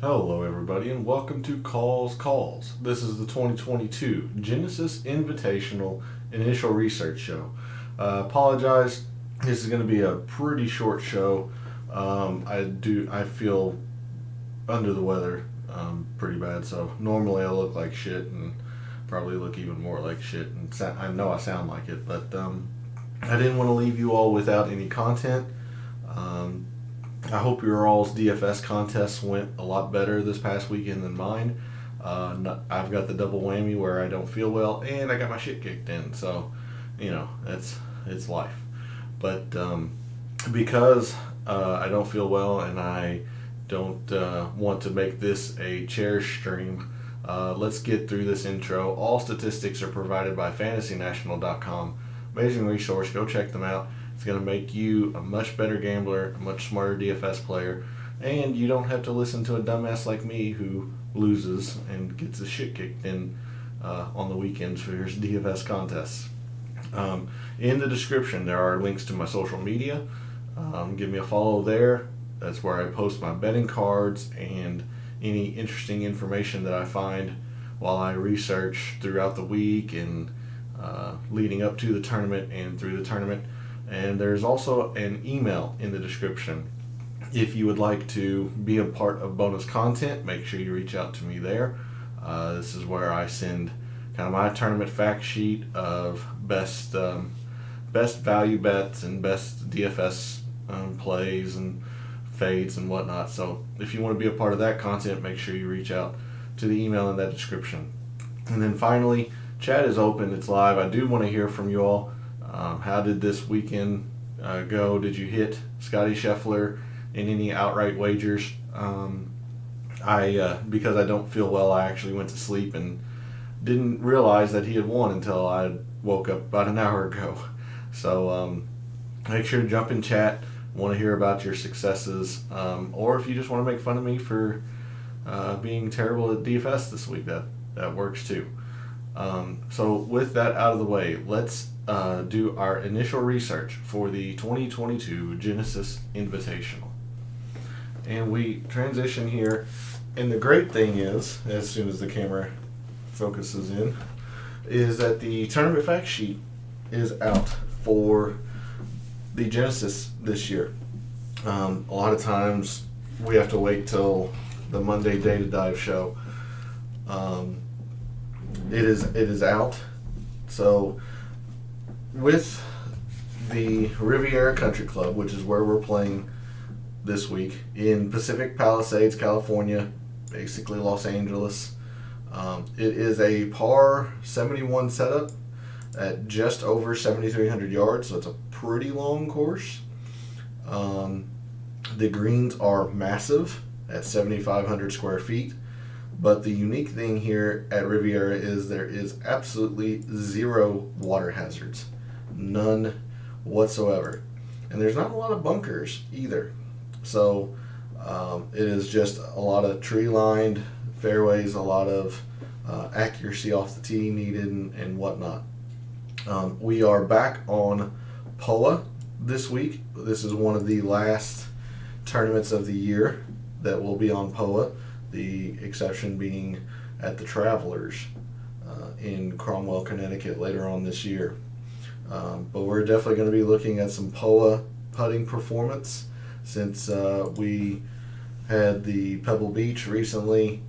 Hello, everybody, and welcome to Calls. This is the 2022 Genesis Invitational Initial Research Show. Apologize, this is going to be a pretty short show. I feel under the weather pretty bad, so normally I look like shit and probably look even more like shit. And I know I sound like it, but I didn't want to leave you all without any content. Um, I hope your all's DFS contests went a lot better this past weekend than mine. I've got the double whammy where I don't feel well and I got my shit kicked in. So, it's life. But because I don't feel well and I don't want to make this a chair stream, let's get through this intro. All statistics are provided by FantasyNational.com. Amazing resource. Go check them out. It's going to make you a much better gambler, a much smarter DFS player, and you don't have to listen to a dumbass like me who loses and gets his shit kicked in on the weekends for his DFS contests. In the description, there are links to my social media. Give me a follow there. That's where I post my betting cards and any interesting information that I find while I research throughout the week and leading up to the tournament and through the tournament. And there's also an email in the description. If you would like to be a part of bonus content, make sure you reach out to me there. This is where I send kind of my tournament fact sheet of best value bets and best DFS plays and fades and whatnot. So if you want to be a part of that content, make sure you reach out to the email in that description. And then finally, chat is open. It's live. I do want to hear from you all. How did this weekend go? Did you hit Scotty Scheffler in any outright wagers? Because I don't feel well, I actually went to sleep and didn't realize that he had won until I woke up about an hour ago. So make sure to jump in chat. Want to hear about your successes, or if you just want to make fun of me for being terrible at DFS this week, that works too. So with that out of the way, let's do our initial research for the 2022 Genesis Invitational. And we transition here, and the great thing is, as soon as the camera focuses in, is that the tournament fact sheet is out for the Genesis this year. A lot of times we have to wait till the Monday Data Dive show. It is out. So with the Riviera Country Club, which is where we're playing this week in Pacific Palisades, California, basically Los Angeles. It is a par 71 setup at just over 7,300 yards, so it's a pretty long course. The greens are massive at 7,500 square feet. But the unique thing here at Riviera is there is absolutely zero water hazards. None whatsoever. And there's not a lot of bunkers either. So it is just a lot of tree-lined fairways, a lot of accuracy off the tee needed and whatnot. We are back on POA this week. This is one of the last tournaments of the year that will be on POA. The exception being at the Travelers in Cromwell, Connecticut later on this year. But we're definitely going to be looking at some POA putting performance since we had the Pebble Beach recently.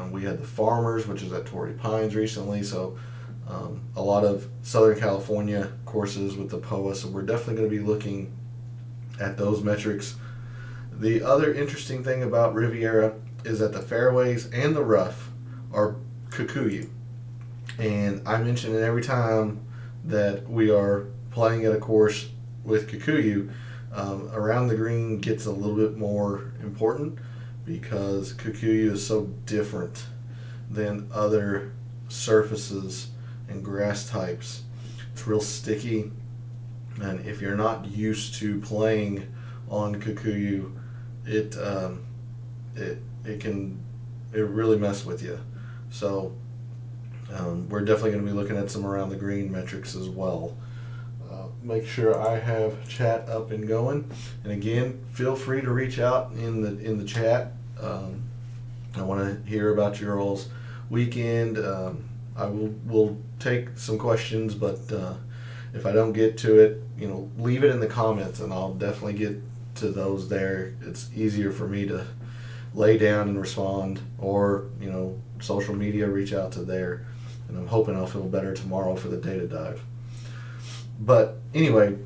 We had the Farmers, which is at Torrey Pines recently. So a lot of Southern California courses with the POA. So we're definitely going to be looking at those metrics. The other interesting thing about Riviera is that the fairways and the rough are Kikuyu. And I mention it every time that we are playing at a course with Kikuyu. Around the green gets a little bit more important because Kikuyu is so different than other surfaces and grass types. It's real sticky, and if you're not used to playing on Kikuyu, it can really mess with you. So we're definitely going to be looking at some around the green metrics as well. Make sure I have chat up and going, and again, feel free to reach out in the chat. I want to hear about your all's weekend. I will take some questions, but if I don't get to it, leave it in the comments, and I'll definitely get to those there. It's easier for me to lay down and respond, or social media, reach out to there, and I'm hoping I'll feel better tomorrow for the data dive. But anyway,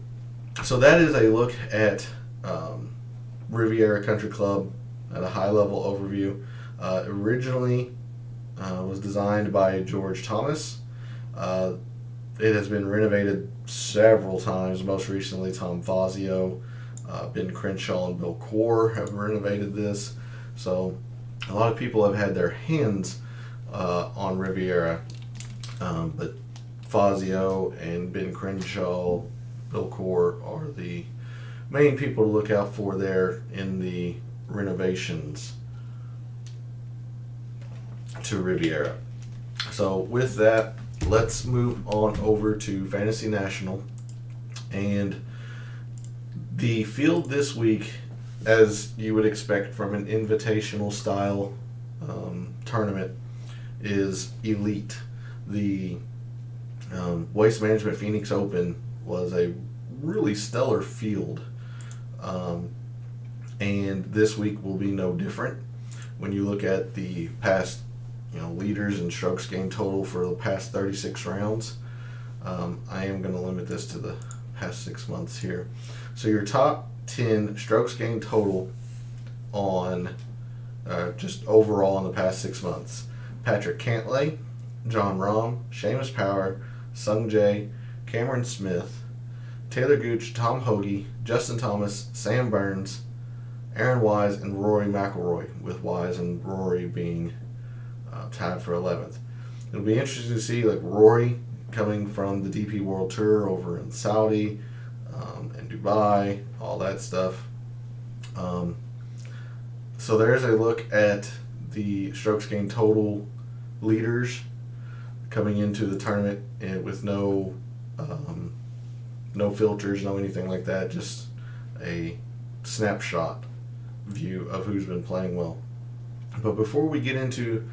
so that is a look at Riviera Country Club at a high level overview. Originally was designed by George Thomas. It has been renovated several times. Most recently, Tom Fazio, Ben Crenshaw, and Bill Core have renovated this. So a lot of people have had their hands on Riviera, but Fazio and Ben Crenshaw, Bill Core are the main people to look out for there in the renovations to Riviera. So with that, let's move on over to Fantasy National. And the field this week, as you would expect from an invitational style tournament, is elite. The Waste Management Phoenix Open was a really stellar field, and this week will be no different. When you look at the past leaders and strokes gained total for the past 36 rounds, I am going to limit this to the past 6 months here. So your top 10 strokes gained total on just overall in the past 6 months: Patrick Cantlay, John Rahm, Seamus Power, Sung Jae, Cameron Smith, Taylor Gooch, Tom Hoagie, Justin Thomas, Sam Burns, Aaron Wise, and Rory McIlroy, with Wise and Rory being tied for 11th. It'll be interesting to see Rory coming from the DP World Tour over in Saudi and Dubai, all that stuff. So there's a look at the strokes gained total leaders coming into the tournament, and with no filters, no anything like that, just a snapshot view of who's been playing well. But before we get into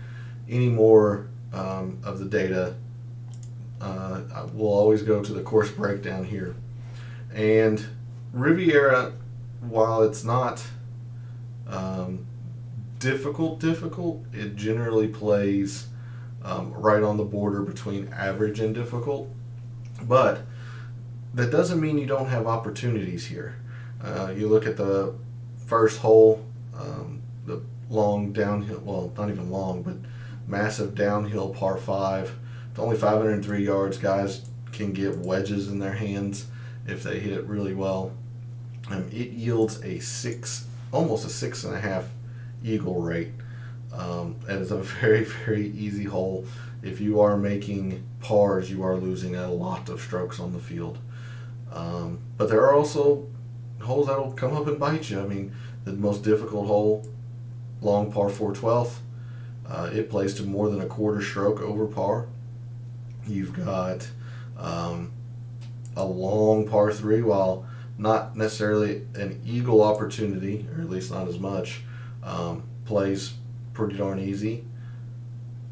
any more of the data, we'll always go to the course breakdown here. And Riviera, while it's not difficult, it generally plays right on the border between average and difficult. But that doesn't mean you don't have opportunities here. You look at the first hole, the long downhill, well, not even long, but massive downhill par 5. It's only 503 yards. Guys can get wedges in their hands if they hit it really well. It yields almost a 6.5 eagle rate. And it's a very, very easy hole. If you are making pars, you are losing a lot of strokes on the field. But there are also holes that will come up and bite you. I mean, the most difficult hole, long par 4 12th, it plays to more than a quarter stroke over par. You've got a long par 3, while not necessarily an eagle opportunity, or at least not as much, plays pretty darn easy.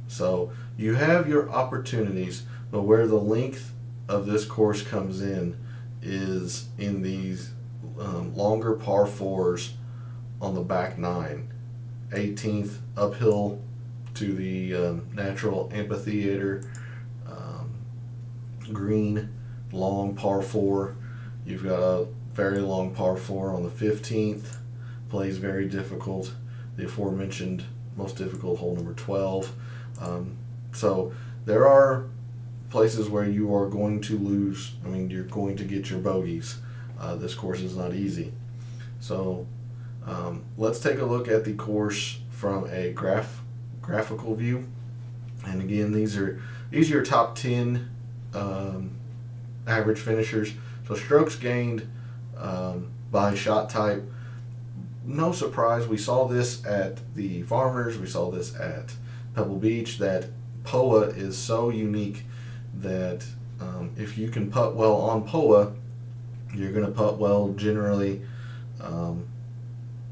So you have your opportunities, but where the length of this course comes in is in these longer par 4s on the back 9. 18th uphill to the natural amphitheater green, long par 4. You've got a very long par 4 on the 15th, plays very difficult. The aforementioned most difficult hole, number 12. So there are places where you are going to lose. I mean, you're going to get your bogeys. This course is not easy. So let's take a look at the course from a graphical view. And again, these are your top 10 average finishers. So strokes gained by shot type. No surprise, we saw this at the Farmers, we saw this at Pebble Beach, that POA is so unique that if you can putt well on POA, you're going to putt well generally on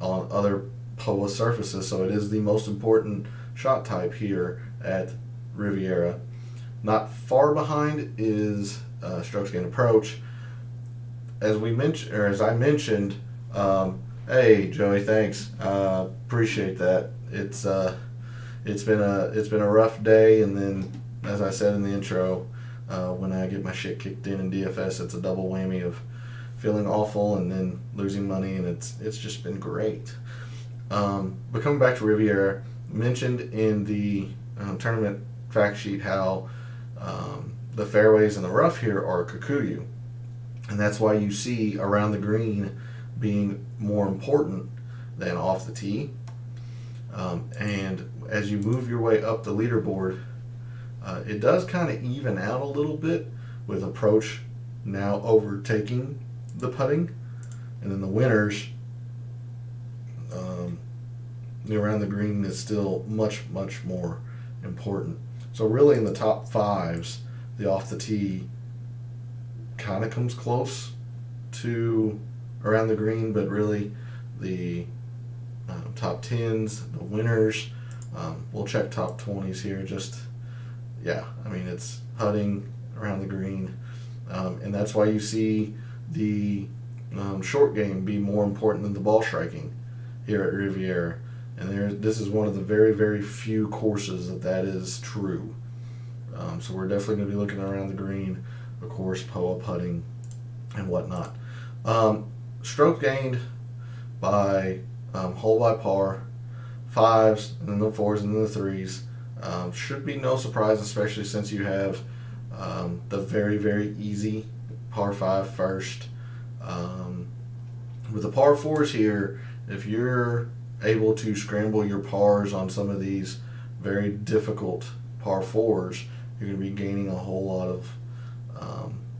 other POA surfaces, so it is the most important shot type here at Riviera. Not far behind is strokes gained approach. As I mentioned, hey Joey, thanks. Appreciate that. It's been a rough day, and then as I said in the intro, when I get my shit kicked in DFS, it's a double whammy of feeling awful and then losing money, and it's just been great. But coming back to Riviera, mentioned in the tournament fact sheet how the fairways and the rough here are Kikuyu, and that's why you see around the green being more important than off the tee. And as you move your way up the leaderboard, it does kind of even out a little bit, with approach now overtaking the putting, and then the winners around the green is still much more important. So really in the top fives, the off the tee kind of comes close to around the green, but really the top 10s, the winners, we'll check top 20s here. It's putting around the green, and that's why you see the short game be more important than the ball striking here at Riviera. And this is one of the very few courses that is true. So we're definitely going to be looking around the green, of course, POA putting and whatnot. Stroke gained by hole by par, fives, and then the fours and then the threes. Should be no surprise, especially since you have the very easy par 5 first. With the par 4s here, if you're able to scramble your pars on some of these very difficult par 4s, you're going to be gaining a whole lot of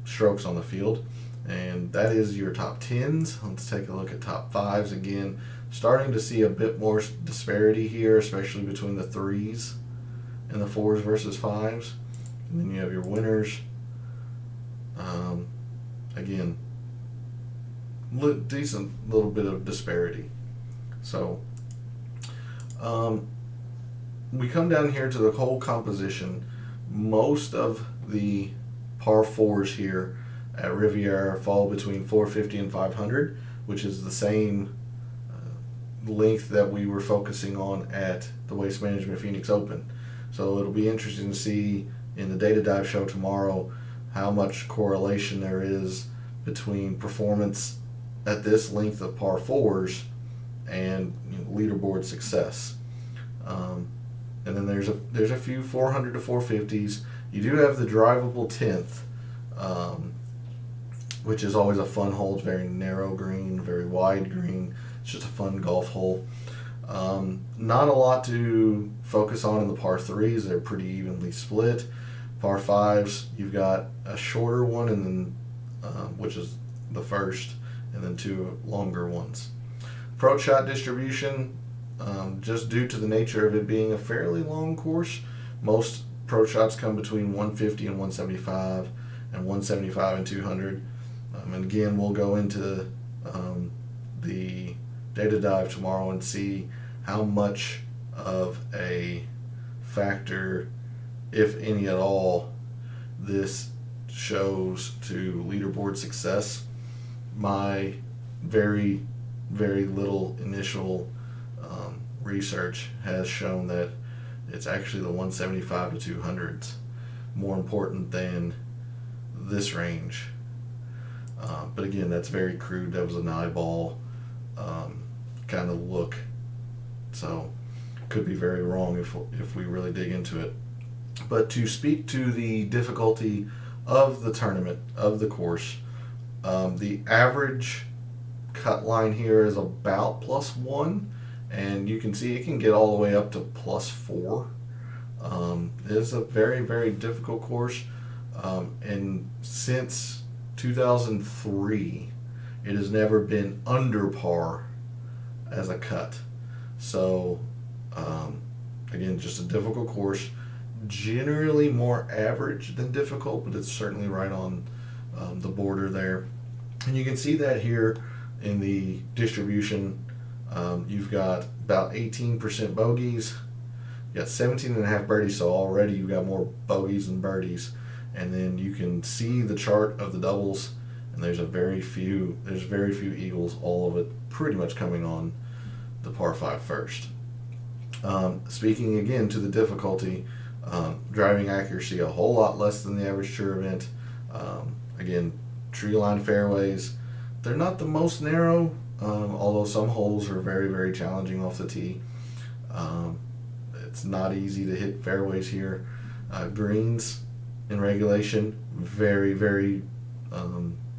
strokes on the field. And that is your top 10s. Let's take a look at top 5s again. Starting to see a bit more disparity here, especially between the 3s and the 4s versus 5s. And then you have your winners. Again, decent little bit of disparity. So we come down here to the whole composition. Most of the par 4s here at Riviera fall between 450 and 500, which is the same length that we were focusing on at the Waste Management Phoenix Open. So it'll be interesting to see in the Data Dive show tomorrow how much correlation there is between performance at this length of par 4s and leaderboard success. And then there's a few 400 to 450s. You do have the drivable 10th, which is always a fun hole. It's very narrow green, very wide green. It's just a fun golf hole. Not a lot to focus on in the par 3s. They're pretty evenly split. Par 5s, you've got a shorter one, and then which is the first, and then 2 longer ones. Approach shot distribution, just due to the nature of it being a fairly long course, most approach shots come between 150 and 175, and 175 and 200. And again, we'll go into the Data Dive tomorrow and see how much of a factor, if any at all, this shows to leaderboard success. My very little initial research has shown that it's actually the 175 to 200s more important than this range. But again, that's very crude. That was an eyeball kind of look, so could be very wrong if we really dig into it. But to speak to the difficulty of the tournament, of the course, the average cut line here is about +1, and you can see it can get all the way up to +4. It is a very difficult course, and since 2003 it has never been under par as a cut. So again, just a difficult course, generally more average than difficult, but it's certainly right on the border there. And you can see that here in the distribution You've got about 18% bogeys. You got 17.5 birdies, so already you've got more bogeys than birdies. And then you can see the chart of the doubles, and there's very few eagles, all of it pretty much coming on the par 5 first. Speaking again to the difficulty, driving accuracy a whole lot less than the average tour event. Again, tree line fairways, they're not the most narrow, although some holes are very, very challenging off the tee. It's not easy to hit fairways here. Greens in regulation, very, very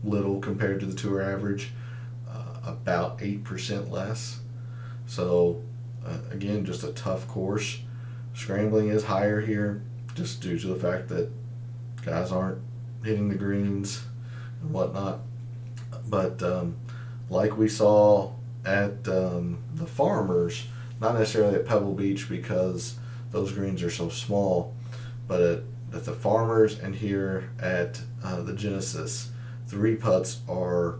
little compared to the tour average, about 8% less. So again, just a tough course. Scrambling is higher here, just due to the fact that guys aren't hitting the greens and whatnot. But like we saw at the Farmers, not necessarily at Pebble Beach because those greens are so small, but at the Farmers and here at the Genesis, 3 putts are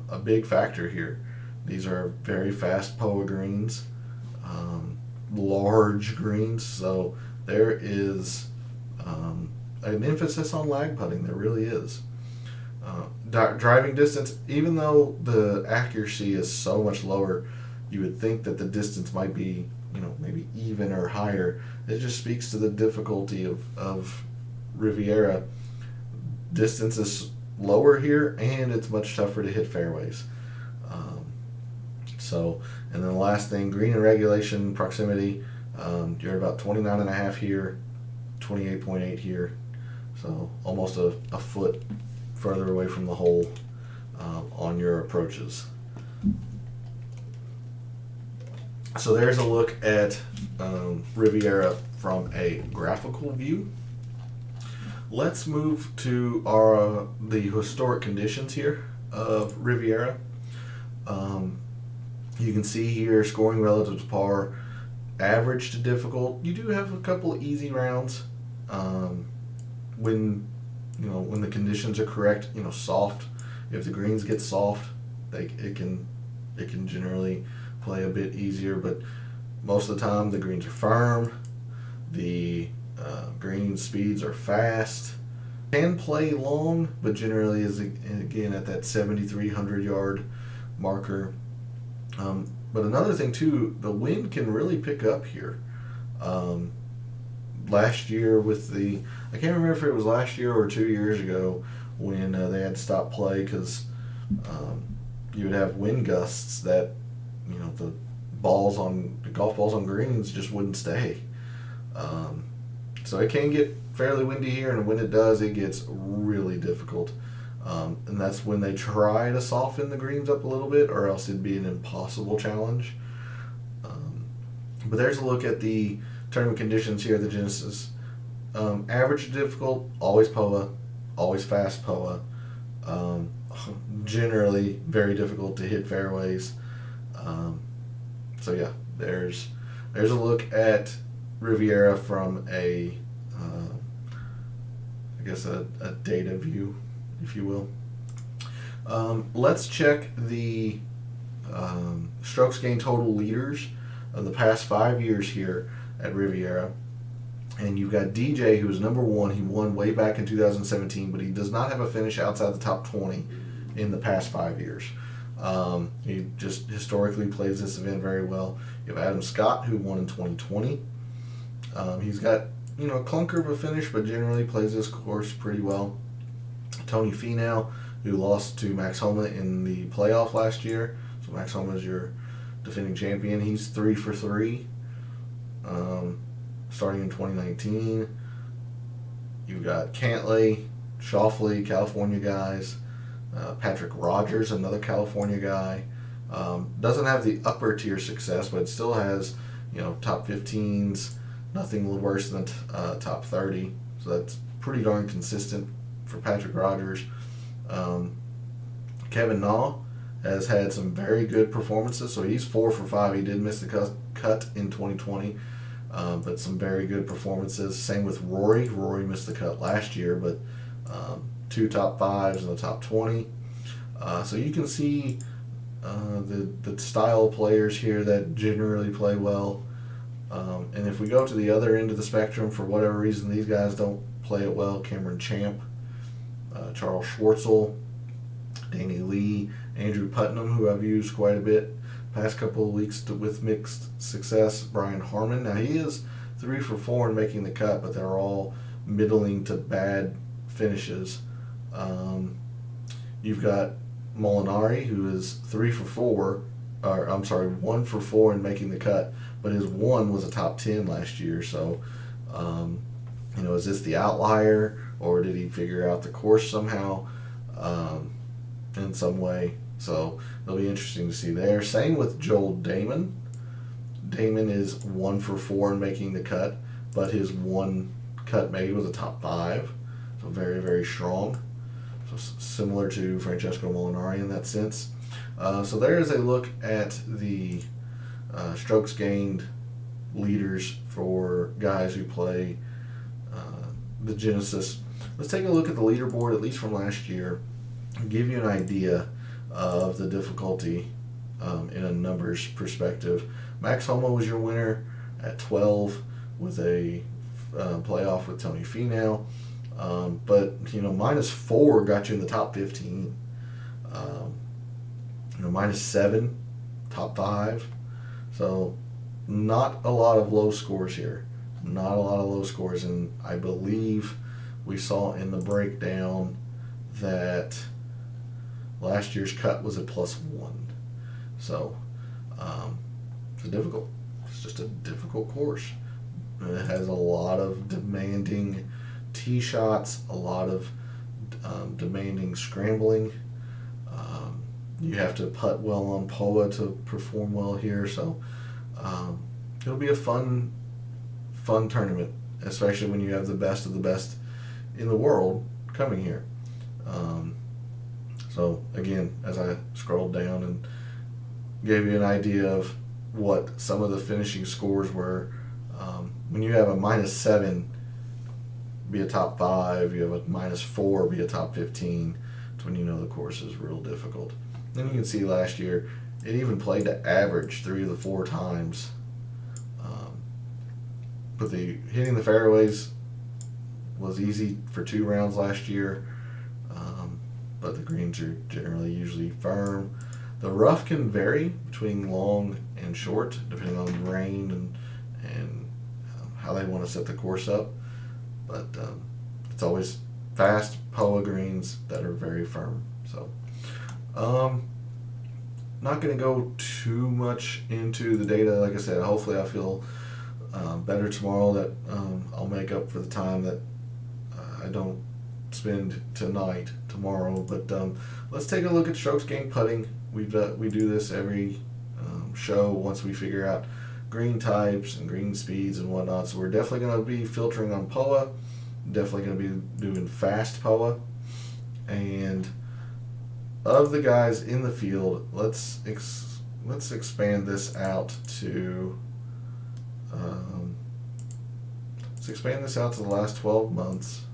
a big factor here. These are very fast POA greens, large greens, so there is an emphasis on lag putting. There really is. Driving distance, even though the accuracy is so much lower, you would think that the distance might be, maybe even or higher. It just speaks to the difficulty of Riviera. Distance is lower here, and it's much tougher to hit fairways. And then the last thing, green and regulation proximity. You're about 29.5 here, 28.8 here, so almost a foot further away from the hole on your approaches. So there's a look at Riviera from a graphical view. Let's move to the historic conditions here of Riviera. You can see here scoring relative to par, average to difficult. You do have a couple of easy rounds when the conditions are correct. Soft. If the greens get soft, it can generally play a bit easier. But most of the time, the greens are firm. The green speeds are fast. Can play long, but generally is again at that 7,300 yard marker. But another thing too, the wind can really pick up here. Last year I can't remember if it was last year or 2 years ago when they had to stop play because you would have wind gusts that the golf balls on greens just wouldn't stay. So it can get fairly windy here, and when it does, it gets really difficult. And that's when they try to soften the greens up a little bit, or else it'd be an impossible challenge. But there's a look at the tournament conditions here at the Genesis. Average to difficult, always POA, always fast POA. Generally very difficult to hit fairways. So yeah, there's a look at Riviera from a data view, if you will. Let's check the strokes gained total leaders of the past 5 years here at Riviera. And you've got DJ, who is number 1. He won way back in 2017, but he does not have a finish outside the top 20 in the past 5 years. He just historically plays this event very well. You have Adam Scott, who won in 2020. He's got a clunker of a finish, but generally plays this course pretty well. Tony Finau, who lost to Max Homa in the playoff last year. So Max Homa is your defending champion. He's 3 for 3, starting in 2019. You've got Cantlay, Schauffele, California guys. Patrick Rogers, another California guy. Doesn't have the upper tier success, but still has top 15s. Nothing worse than top 30. So that's pretty darn consistent for Patrick Rogers. Kevin Na has had some very good performances. So he's 4 for 5. He did miss the cut in 2020, but some very good performances. Same with Rory. Rory missed the cut last year, but 2 top 5s in the top 20. So you can see the style of players here that generally play well. And if we go to the other end of the spectrum, for whatever reason, these guys don't play it well. Cameron Champ, Charles Schwartzel, Danny Lee, Andrew Putnam, who I've used quite a bit past couple of weeks with mixed success. Brian Harmon. Now he is 3 for 4 in making the cut, but they're all middling to bad finishes. You've got Molinari, who is 3 for 4, or I'm sorry, 1 for 4 in making the cut, but his 1 was a top 10 last year. So, is this the outlier, or did he figure out the course somehow in some way? So it'll be interesting to see there. Same with Joel Damon. Damon is 1 for 4 in making the cut, but his 1 cut made was a top 5. So very, very strong. So similar to Francesco Molinari in that sense. So there is a look at the strokes gained leaders for guys who play the Genesis. Let's take a look at the leaderboard, at least from last year, and give you an idea of the difficulty in a numbers perspective. Max Homa was your winner at 12 with a playoff with Tony Finau. But -4 got you in the top 15. -7, top 5. So not a lot of low scores here. Not a lot of low scores, and I believe we saw in the breakdown that last year's cut was a +1. So it's just a difficult course. It has a lot of demanding tee shots, a lot of demanding scrambling. You have to putt well on POA to perform well here. So it'll be a fun tournament, especially when you have the best of the best in the world coming here. So again, as I scrolled down and gave you an idea of what some of the finishing scores were, when you have a -7 be a top 5, you have a -4 be a top 15, it's when you know the course is real difficult. Then you can see last year it even played to average 3 of the 4 times. But hitting the fairways was easy for 2 rounds last year, but the greens are generally usually firm. The rough can vary between long and short depending on rain and how they want to set the course up. But it's always fast POA greens that are very firm. So not going to go too much into the data. Like I said, hopefully I feel better tomorrow, that I'll make up for the time that I don't spend tomorrow. But let's take a look at strokes gained putting. We do this every show once we figure out green types and green speeds and whatnot. So we're definitely going to be filtering on POA. Definitely going to be doing fast POA. And of the guys in the field, let's expand this out to the last 12 months.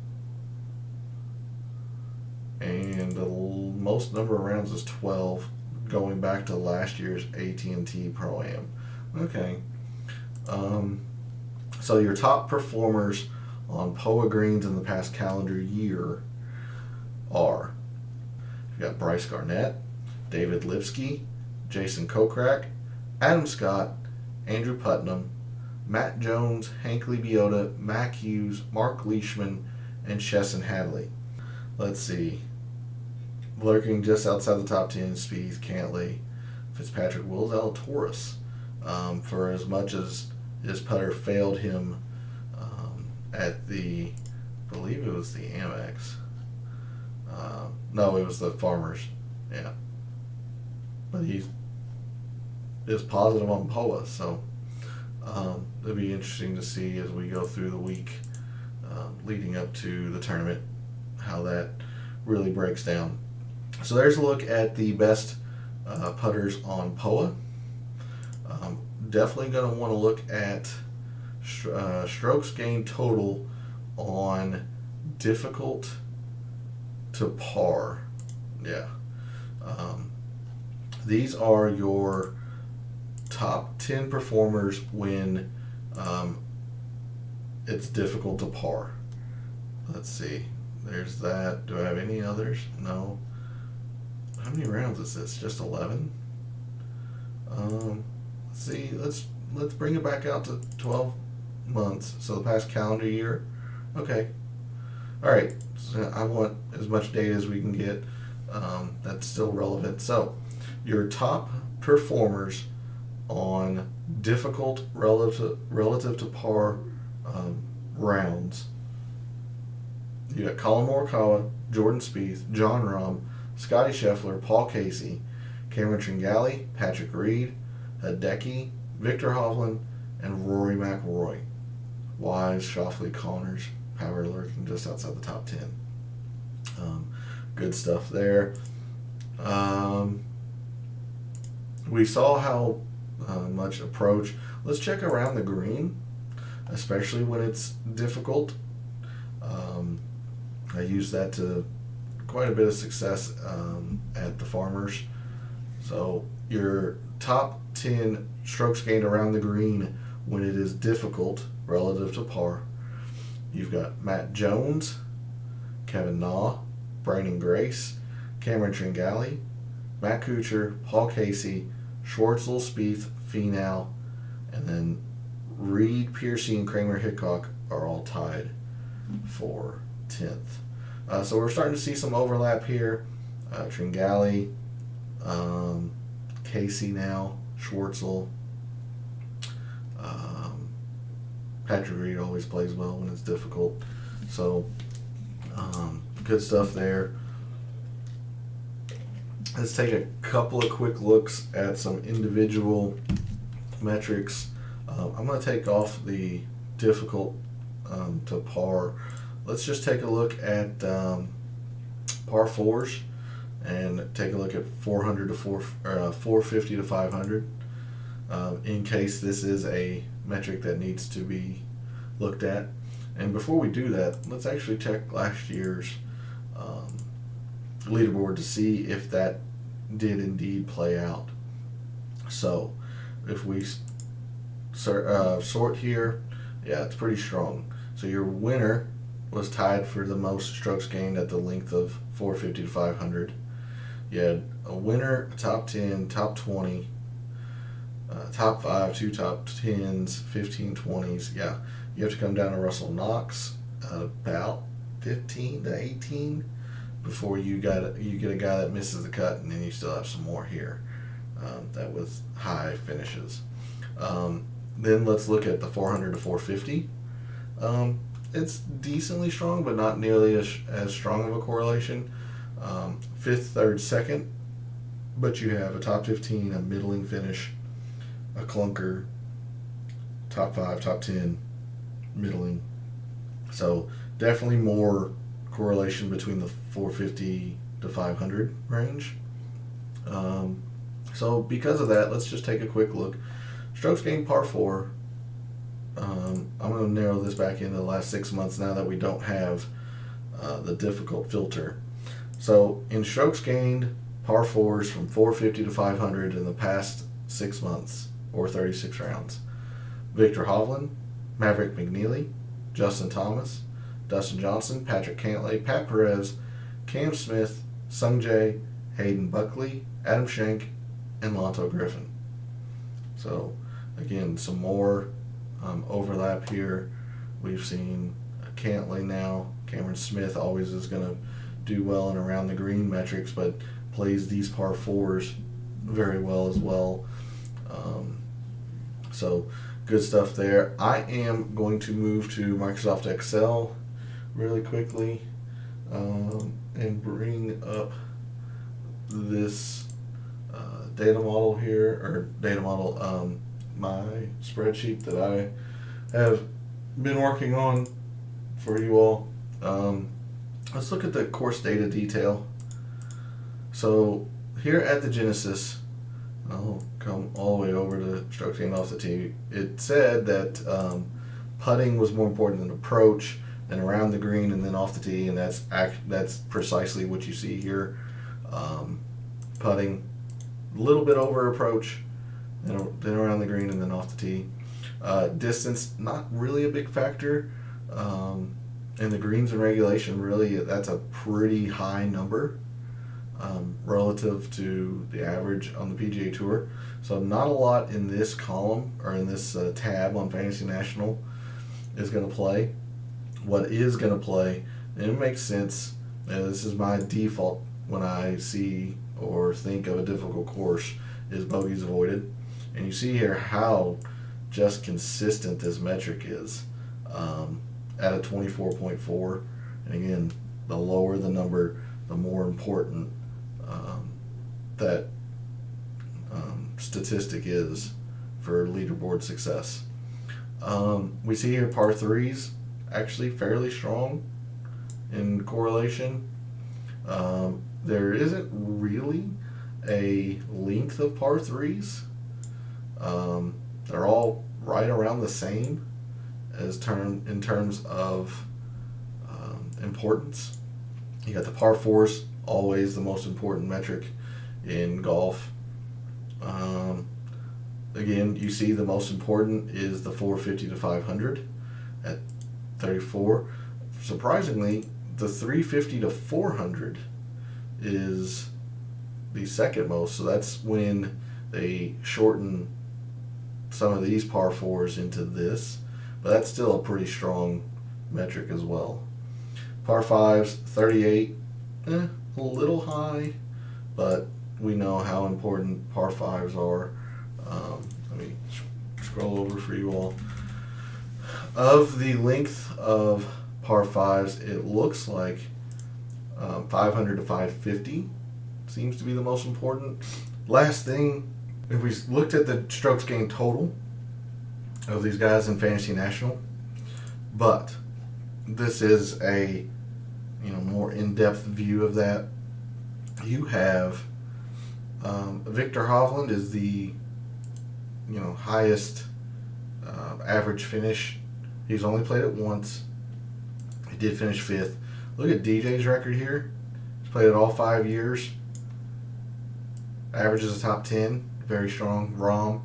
And the most number of rounds is 12, going back to last year's AT&T Pro-Am. Okay. So your top performers on POA greens in the past calendar year are, you've got Bryce Garnett, David Lipsky, Jason Kokrak, Adam Scott, Andrew Putnam, Matt Jones, Hank Biota, Mac Hughes, Mark Leishman, and Chesson Hadley. Let's see. Lurking just outside the top 10, Spieth, Cantlay, Fitzpatrick, Will Zalatoris. For as much as his putter failed him at the, I believe it was the Amex. No, it was the Farmers. Yeah. But he is positive on POA, so it'll be interesting to see as we go through the week leading up to the tournament how that really breaks down. So there's a look at the best putters on POA. Definitely going to want to look at strokes gained total on difficult to par. Yeah. These are your top 10 performers when it's difficult to par. Let's see. There's that. Do I have any others? No. How many rounds is this? Just 11? Let's see. Let's bring it back out to 12 months. So the past calendar year. Okay. All right. So I want as much data as we can get that's still relevant. So your top performers on difficult relative to par rounds. You got Colin Morikawa, Jordan Spieth, John Rahm, Scotty Scheffler, Paul Casey, Cameron Tringale, Patrick Reed, Hideki, Victor Hovland, and Rory McIlroy. Wise, Schauffele, Connors, power lurking just outside the top 10. Good stuff there. We saw how much approach. Let's check around the green, especially when it's difficult. I use that to quite a bit of success at the Farmers. So your top 10 strokes gained around the green when it is difficult relative to par. You've got Matt Jones, Kevin Na, Brandon Grace, Cameron Tringale, Matt Kuchar, Paul Casey, Schwartzel, Spieth, Finau, and then Reed, Piercy, and Kramer Hickok are all tied for 10th. So we're starting to see some overlap here. Tringale, Casey now, Schwartzel. Patrick Reed always plays well when it's difficult. So good stuff there. Let's take a couple of quick looks at some individual metrics. I'm going to take off the difficult to par. Let's just take a look at par fours and take a look at 400 to 450 to 500 in case this is a metric that needs to be looked at. And before we do that, let's actually check last year's leaderboard to see if that did indeed play out. So if we sort here, yeah, it's pretty strong. So your winner was tied for the most strokes gained at the length of 450 to 500. You had a winner, a top 10, top 20, top 5, 2 top 10s, 15 20s. Yeah, you have to come down to Russell Knox about 15 to 18 before you get a guy that misses the cut, and then you still have some more here that with high finishes. Then let's look at the 400 to 450. It's decently strong, but not nearly as strong of a correlation. 5th, 3rd, 2nd, but you have a top 15, a middling finish, a clunker, top 5, top 10, middling. So definitely more correlation between the 450 to 500 range. So because of that, let's just take a quick look. Strokes gained par 4. I'm going to narrow this back into the last 6 months now that we don't have the difficult filter. So in strokes gained par 4s from 450 to 500 in the past 6 months, or 36 rounds: Victor Hovland, Maverick McNeely, Justin Thomas, Dustin Johnson, Patrick Cantlay, Pat Perez, Cam Smith, Sung Jae, Hayden Buckley, Adam Schenk, and Lanto Griffin. So again, some more overlap here. We've seen Cantlay now. Cameron Smith always is going to do well in around the green metrics, but plays these par 4s very well as well. So good stuff there. I am going to move to Microsoft Excel really quickly and bring up this data model here, or data model, my spreadsheet that I have been working on for you all. Let's look at the course data detail. So here at the Genesis, I'll come all the way over to strokes gained off the tee. It said that putting was more important than approach, then around the green, and then off the tee, and that's precisely what you see here. Putting little bit over approach, then around the green, and then off the tee. Distance, not really a big factor. In the greens and regulation, really, that's a pretty high number relative to the average on the PGA Tour. So not a lot in this column or in this tab on Fantasy National is going to play. What is going to play, and it makes sense, and this is my default when I see or think of a difficult course, is bogeys avoided. And you see here how just consistent this metric is at a 24.4. And again, the lower the number, the more important that statistic is for leaderboard success. We see here par threes actually fairly strong in correlation. There isn't really a length of par threes. They're all right around the same in terms of importance. You got the par fours, always the most important metric in golf. Again, you see the most important is the 450 to 500 at 34. Surprisingly, the 350 to 400 is the second most. So that's when they shorten some of these par fours into this, but that's still a pretty strong metric as well. Par fives, 38, a little high, but we know how important par fives are. Let me scroll over for you all. Of the length of par fives, it looks like 500 to 550 seems to be the most important. Last thing, if we looked at the strokes gained total of these guys in Fantasy National, but this is a more in-depth view of that. You have Victor Hovland is the highest average finish. He's only played it once. He did finish fifth. Look at DJ's record here. He's played it all 5 years. Average is a top 10. Very strong. Rahm,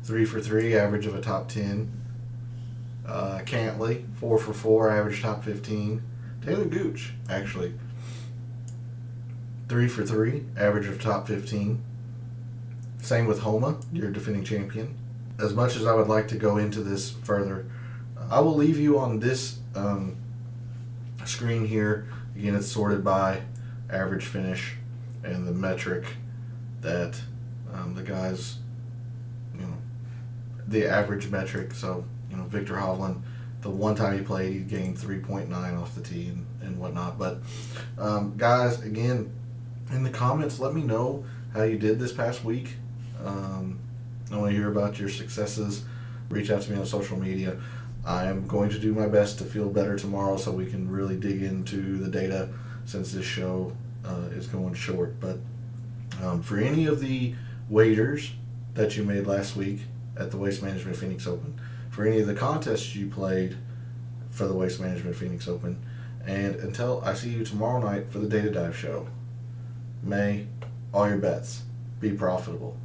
3 for 3, average of a top 10. Cantley, 4 for 4, average top 15. Taylor Gooch, actually, 3 for 3, average of top 15. Same with Homa, your defending champion. As much as I would like to go into this further, I will leave you on this screen here. Again, it's sorted by average finish and the metric that the guys, the average metric. So, Victor Hovland, the one time he played, he gained 3.9 off the tee and whatnot. But guys, again, in the comments, let me know how you did this past week. I want to hear about your successes. Reach out to me on social media. I am going to do my best to feel better tomorrow so we can really dig into the data since this show is going short. But for any of the wagers that you made last week at the Waste Management Phoenix Open, for any of the contests you played for the Waste Management Phoenix Open, and until I see you tomorrow night for the Data Dive show, may all your bets be profitable.